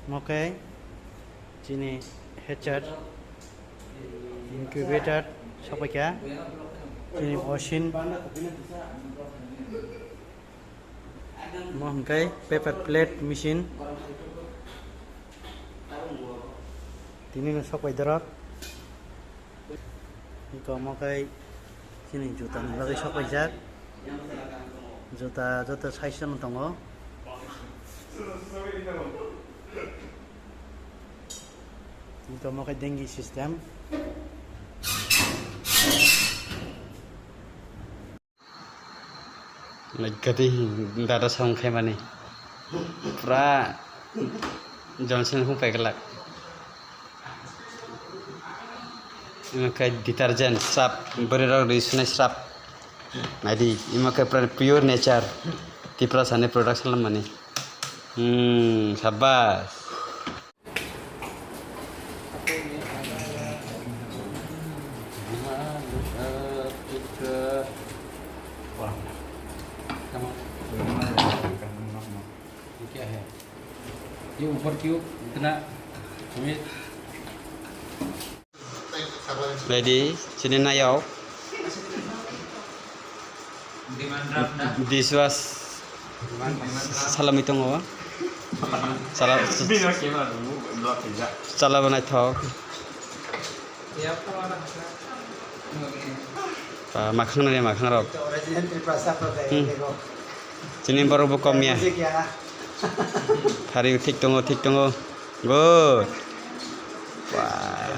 Mokai, sini hatcher, incubator, sampai kya, sini ocean, mokai paper plate machine, ini sampai darat, ini mokai sini juta lagi sampai jak, juta size nontongo. Ito mo kay dengue system. Nagkati data sa kay mani. Pra Johnson kung pegalak. Ima kay detergent sap berira risuna sap. Nadi ima kay pure nature. Tipra sane production lam mani. Sabas. क्या है ये ऊपर क्यों इतना हमें Lady, sini nayau. This was salam itu ngawa. Salam banai thau. Makhang nani makhang rok. Sini baru bukomnya. Hari tik tunggu. Good. Wah.